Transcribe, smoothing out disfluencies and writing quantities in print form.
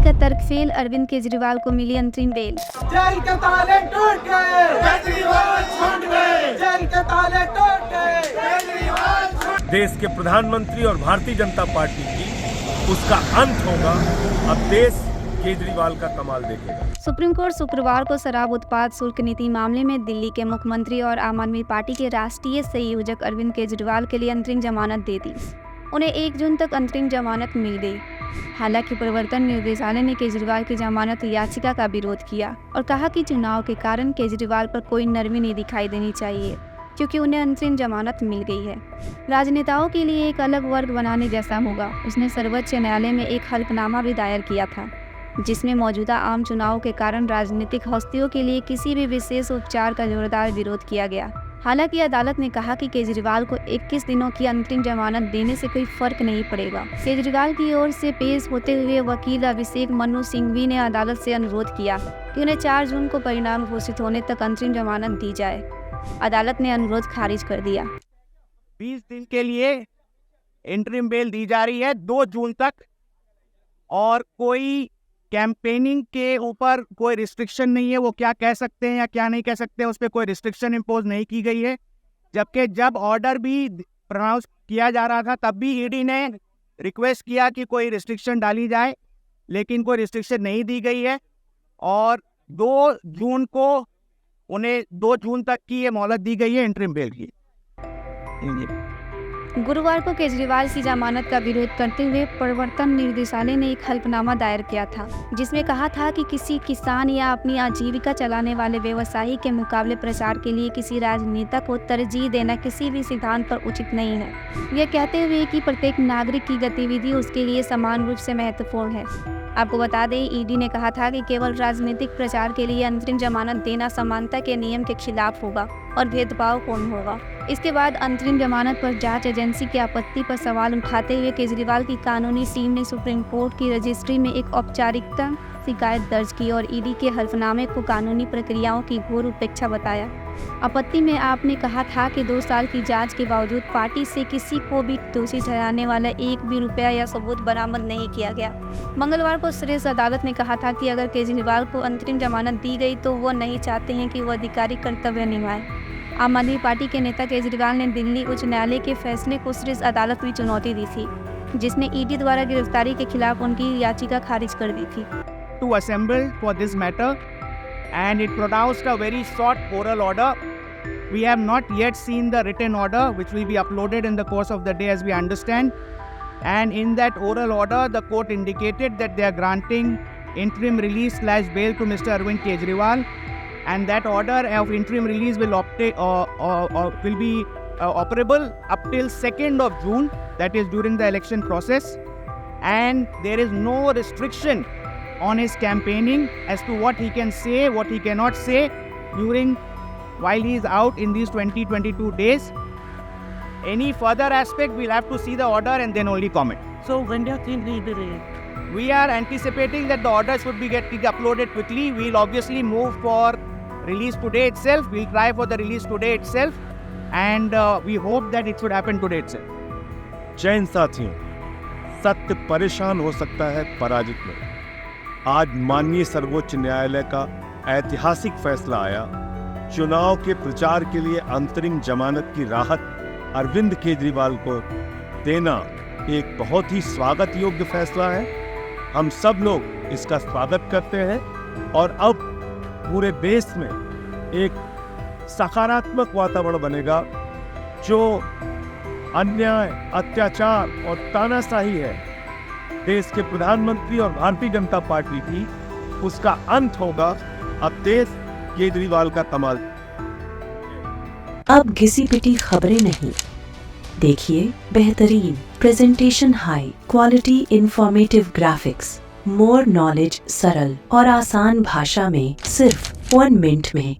का तर्क फेल, अरविंद केजरीवाल को मिली अंतरिम बेल। जेल के ताले टूट गए, केजरीवाल छूट गए, जेल के ताले टूट गए, केजरीवाल छूट। देश के प्रधानमंत्री और भारतीय जनता पार्टी की उसका अंत होगा। अब देश केजरीवाल का कमाल देखेगा। सुप्रीम कोर्ट शुक्रवार को शराब उत्पाद शुल्क नीति मामले में दिल्ली के मुख्यमंत्री और आम आदमी पार्टी के राष्ट्रीय संयोजक अरविंद केजरीवाल के लिए अंतरिम जमानत दे दी। उन्हें 1 जून तक अंतरिम जमानत मिल गई। हालांकि प्रवर्तन निदेशालय ने केजरीवाल की जमानत याचिका का विरोध किया और कहा कि चुनाव के कारण केजरीवाल पर कोई नरमी नहीं दिखाई देनी चाहिए, क्योंकि उन्हें अंतरिम जमानत मिल गई है। राजनेताओं के लिए एक अलग वर्ग बनाने जैसा होगा। उसने सर्वोच्च न्यायालय में एक हल्फनामा भी दायर किया था, जिसमें मौजूदा आम चुनाव के कारण राजनीतिक हस्तियों के लिए किसी भी विशेष उपचार का जोरदार विरोध किया गया। हालांकि अदालत ने कहा कि केजरीवाल को 21 दिनों की अंतरिम जमानत देने से कोई फर्क नहीं पड़ेगा। केजरीवाल की ओर से पेश होते हुए वकील अभिषेक मनु सिंघवी ने अदालत से अनुरोध किया कि उन्हें 4 जून को परिणाम घोषित होने तक अंतरिम जमानत दी जाए। अदालत ने अनुरोध खारिज कर दिया। 20 दिन के लिए इंटरिम बेल दी जा रही है 2 जून तक, और कोई कैंपेनिंग के ऊपर कोई रिस्ट्रिक्शन नहीं है। वो क्या कह सकते हैं या क्या नहीं कह सकते हैं, उस पर कोई रिस्ट्रिक्शन इम्पोज नहीं की गई है। जबकि जब ऑर्डर भी प्रोनाउंस किया जा रहा था तब भी ईडी ने रिक्वेस्ट किया कि कोई रिस्ट्रिक्शन डाली जाए, लेकिन कोई रिस्ट्रिक्शन नहीं दी गई है। और 2 जून को उन्हें 2 जून तक की ये मोहलत दी गई है इंटरिम बेल की। गुरुवार को केजरीवाल की जमानत का विरोध करते हुए प्रवर्तन निदेशालय ने एक हल्फनामा दायर किया था, जिसमें कहा था कि किसी किसान या अपनी आजीविका चलाने वाले व्यवसायी के मुकाबले प्रचार के लिए किसी राजनेता को तरजीह देना किसी भी सिद्धांत पर उचित नहीं है। यह कहते हुए कि प्रत्येक नागरिक की गतिविधि उसके लिए समान रूप से महत्वपूर्ण है। आपको बता दें, ईडी ने कहा था कि केवल राजनीतिक प्रचार के लिए अंतरिम जमानत देना समानता के नियम के खिलाफ होगा और भेदभावपूर्ण होगा। इसके बाद अंतरिम जमानत पर जांच एजेंसी की आपत्ति पर सवाल उठाते हुए केजरीवाल की कानूनी टीम ने सुप्रीम कोर्ट की रजिस्ट्री में एक औपचारिकता शिकायत दर्ज की और ईडी के हल्फनामे को कानूनी प्रक्रियाओं की घोर उपेक्षा बताया। आपत्ति में आपने कहा था कि 2 साल की जांच के बावजूद पार्टी से किसी को भी दोषी ठहराने वाला 1 भी रुपया या सबूत बरामद नहीं किया गया। मंगलवार को शीर्ष अदालत ने कहा था कि अगर केजरीवाल को अंतरिम जमानत दी गई तो वो नहीं चाहते हैं कि वो अधिकारी कर्तव्य निभाएं। आम आदमी पार्टी के नेता केजरीवाल ने दिल्ली उच्च न्यायालय के फैसले को शीर्ष अदालत में चुनौती दी थी, जिसने ईडी द्वारा गिरफ्तारी के खिलाफ उनकी याचिका खारिज कर दी थी। To assemble for this matter, and it pronounced a very short oral order. We have not yet seen the written order, which will be uploaded in the course of the day as we understand. And in that oral order, the court indicated that they are granting interim release/bail to Mr. Arvind Kejriwal, and that order of interim release will be operable up till 2nd of June, that is during the election process. And there is no restriction on his campaigning as to what he can say, what he cannot say while he is out in these 20-22 days. Any further aspect, we'll have to see the order and then only comment. So when do you think he'll be released? We are anticipating that the order should be getting uploaded quickly. We'll obviously move for release today itself. We'll try for the release today itself, and we hope that it should happen today itself. Jain साथियों, सत्य परेशान हो सकता है पराजित में। आज माननीय सर्वोच्च न्यायालय का ऐतिहासिक फैसला आया। चुनाव के प्रचार के लिए अंतरिम जमानत की राहत अरविंद केजरीवाल को देना एक बहुत ही स्वागत योग्य फैसला है। हम सब लोग इसका स्वागत करते हैं और अब पूरे देश में एक सकारात्मक वातावरण बनेगा। जो अन्याय, अत्याचार और तानाशाही है देश के प्रधानमंत्री और भारतीय जनता पार्टी की, उसका अंत होगा। अब देश केजरीवाल का कमाल। अब घिसी पिटी खबरें नहीं, देखिए बेहतरीन presentation, high quality informative graphics, more knowledge, सरल और आसान भाषा में सिर्फ 1 मिनट में।